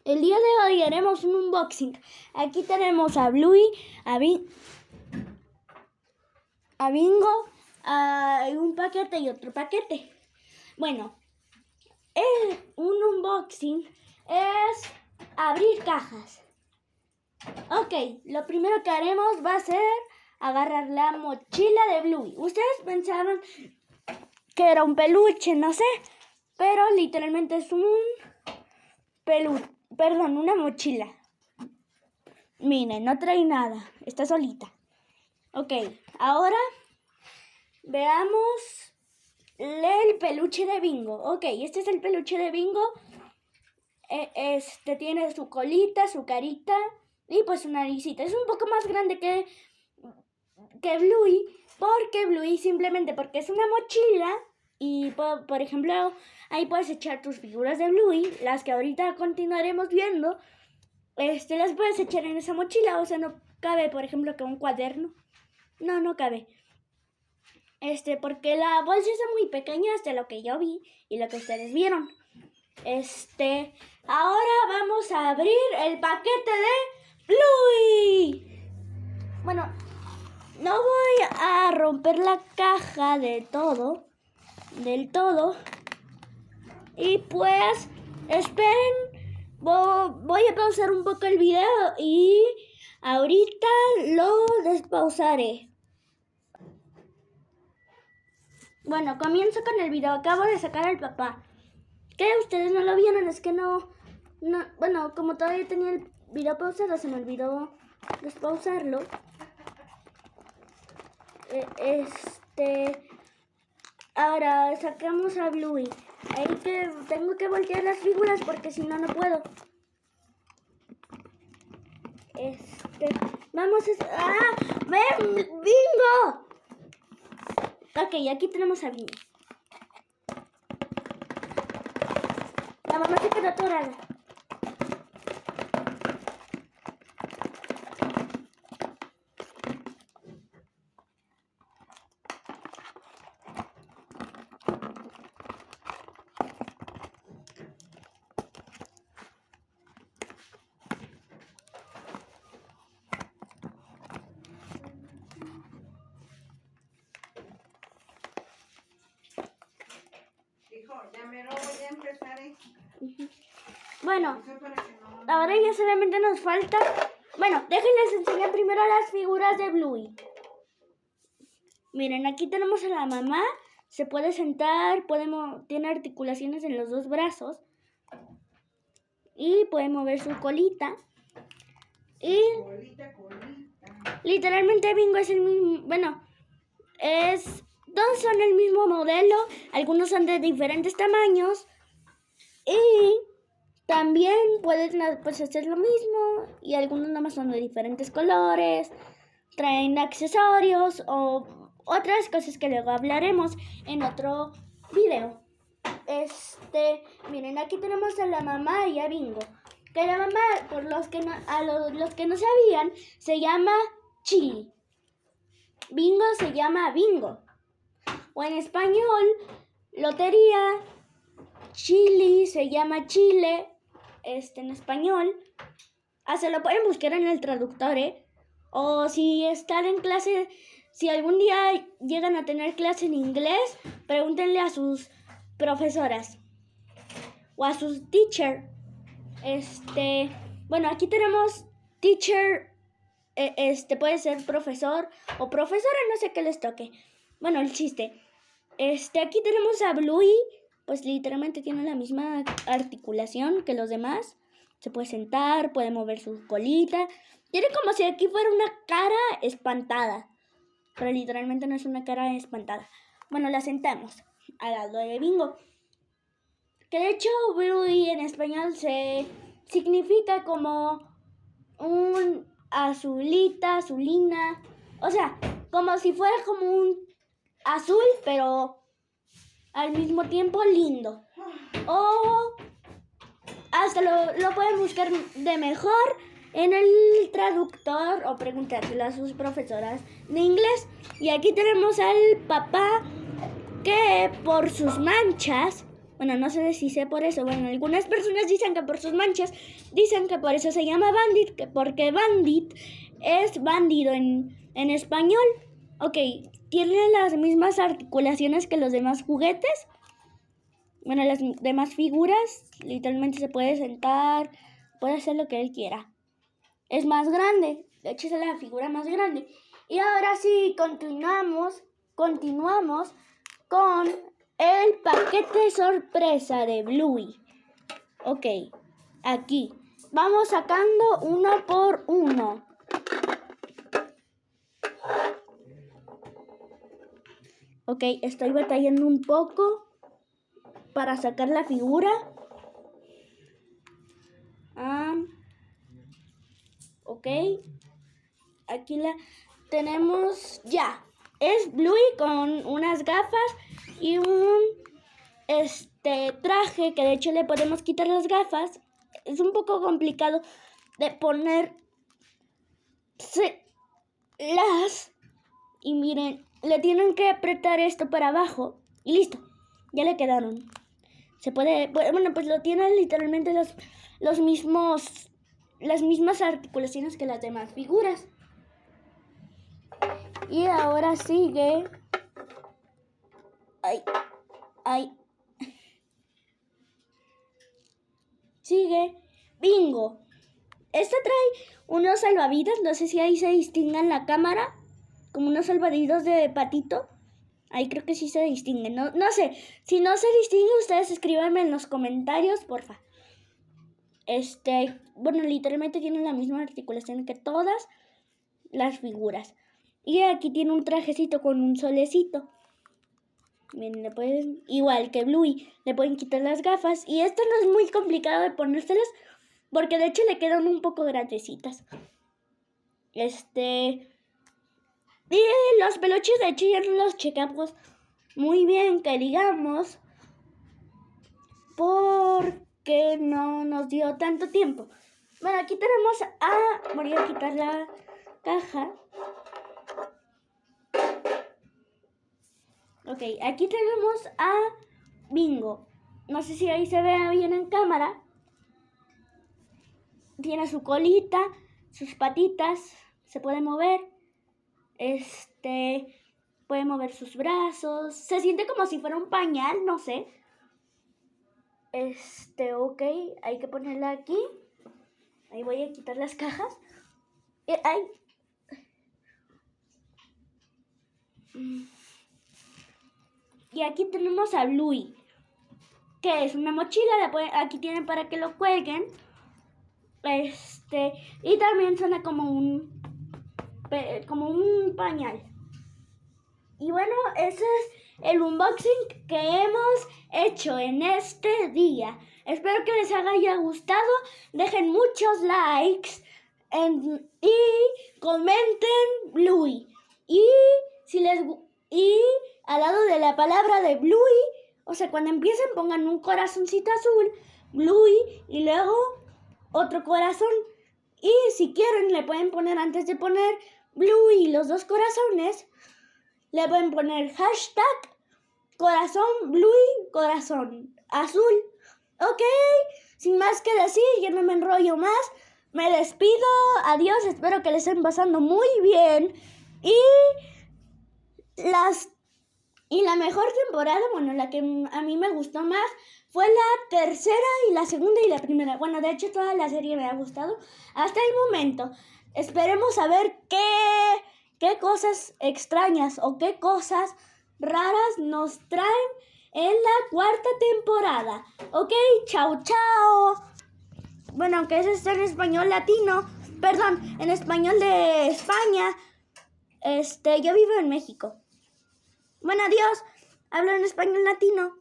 El día de hoy haremos un unboxing. Aquí tenemos a Bluey, a Bingo, a un paquete y otro paquete. Bueno, un unboxing es abrir cajas. Ok, lo primero que haremos va a ser agarrar la mochila de Bluey. Ustedes pensaron que era un peluche, no sé, pero literalmente es una mochila. Miren, no trae nada, está solita. Ok, ahora veamos el peluche de Bingo. Ok, este es el peluche de Bingo. Tiene su colita, su carita y pues su naricita. Es un poco más grande que Bluey, porque es una mochila y, por ejemplo, ahí puedes echar tus figuras de Bluey, las que ahorita continuaremos viendo. Las puedes echar en esa mochila, o sea, no cabe, por ejemplo, que un cuaderno. No cabe. Porque la bolsa es muy pequeña hasta lo que yo vi y lo que ustedes vieron. Ahora vamos a abrir el paquete de Bluey. Bueno, no voy a romper la caja del todo. Y pues, esperen, voy a pausar un poco el video y ahorita lo despausaré. Bueno, comienzo con el video. Acabo de sacar al papá. ¿Qué? ¿Ustedes no lo vieron? Es que no. Bueno, como todavía tenía el video pausado, se me olvidó despausarlo. Ahora sacamos a Bluey. Tengo que voltear las figuras porque si no, no puedo. Vamos a... ¡Ah! ¡Ven, Bingo! Ok, aquí tenemos a Bingo. La mamá se quedó atorada. Ya me lo voy a empezar. Bueno, ahora ya solamente nos falta... Bueno, déjenles enseñar primero las figuras de Bluey. Miren, aquí tenemos a la mamá. Se puede sentar, tiene articulaciones en los dos brazos. Y puede mover su colita. Y Colita. literalmente Bingo es el mismo... Bueno, todos son el mismo modelo. Algunos son de diferentes tamaños. Y también pueden hacer lo mismo. Y algunos nada más son de diferentes colores. Traen accesorios o otras cosas que luego hablaremos en otro video. Miren, aquí tenemos a la mamá y a Bingo. Que la mamá, por los que no sabían, se llama Chili. Bingo se llama Bingo. O en español, lotería. Chili se llama Chile. En español. Se lo pueden buscar en el traductor, O si están en clase, si algún día llegan a tener clase en inglés, pregúntenle a sus profesoras o a sus teacher. Bueno, aquí tenemos teacher, puede ser profesor o profesora, no sé qué les toque. Bueno, el chiste. Aquí tenemos a Bluey, pues literalmente tiene la misma articulación que los demás. Se puede sentar, puede mover su colita. Tiene como si aquí fuera una cara espantada. Pero literalmente no es una cara espantada. Bueno, la sentamos al lado de Bingo. Que de hecho Bluey en español significa como un azulina. O sea, como si fuera como un azul, pero al mismo tiempo lindo. O hasta lo pueden buscar de mejor en el traductor o preguntárselo a sus profesoras de inglés. Y aquí tenemos al papá que por sus manchas, Bueno, no sé si sé por eso. Bueno, algunas personas dicen que por sus manchas, dicen que por eso se llama Bandit, que porque Bandit es bandido en español. Ok, tiene las mismas articulaciones que los demás juguetes. Bueno, las demás figuras, literalmente se puede sentar, puede hacer lo que él quiera. Es más grande, de hecho es la figura más grande. Y ahora sí, continuamos con el paquete sorpresa de Bluey. Ok, aquí. Vamos sacando uno por uno. Ok, estoy batallando un poco para sacar la figura. Ok, aquí la tenemos ya. Es Bluey con unas gafas y un traje que de hecho le podemos quitar las gafas. Es un poco complicado de poner las, y miren, le tienen que apretar esto para abajo y listo, ya le quedaron. Se puede, bueno, pues lo tienen literalmente las mismas articulaciones que las demás figuras. Y ahora sigue. Sigue Bingo. Esta trae unos salvavidas, no sé si ahí se distingue en la cámara, como unos salvavidas de patito. Ahí creo que sí se distingue, no sé. Si no se distingue, ustedes escríbanme en los comentarios, porfa. Bueno, literalmente tienen la misma articulación que todas las figuras. Y aquí tiene un trajecito con un solecito. Miren, le pueden, igual que Bluey, le pueden quitar las gafas. Y esto no es muy complicado de ponérselas, porque de hecho le quedan un poco grandecitas. Y los peluches de hecho ya no los checamos muy bien, que digamos, porque no nos dio tanto tiempo. Bueno, aquí tenemos voy a quitar la caja. Ok, aquí tenemos a Bingo. No sé si ahí se ve bien en cámara. Tiene su colita, sus patitas, se puede mover. Puede mover sus brazos. Se siente como si fuera un pañal, no sé. Ok, hay que ponerla aquí. Ahí voy a quitar las cajas. Y aquí tenemos a Bluey, que es una mochila. Aquí tienen para que lo cuelguen. Y también suena como un pañal. Y bueno, ese es el unboxing que hemos hecho en este día. Espero que les haya gustado. Dejen muchos likes y comenten Bluey. Y al lado de la palabra de Bluey, o sea, cuando empiecen pongan un corazoncito azul, Bluey, y luego otro corazón. Y si quieren le pueden poner, antes de poner Bluey y los dos corazones, le pueden poner hashtag corazón Bluey, corazón azul. Ok, sin más que decir, yo no me enrollo más. Me despido, adiós, espero que les estén pasando muy bien. Y la mejor temporada, bueno, la que a mí me gustó más, fue la tercera y la segunda y la primera. Bueno, de hecho toda la serie me ha gustado hasta el momento. Esperemos a ver qué cosas extrañas o qué cosas raras nos traen en la cuarta temporada. Ok, chao, chao. Bueno, aunque ese está en español latino, perdón, en español de España. Yo vivo en México. Bueno, adiós. Hablo en español latino.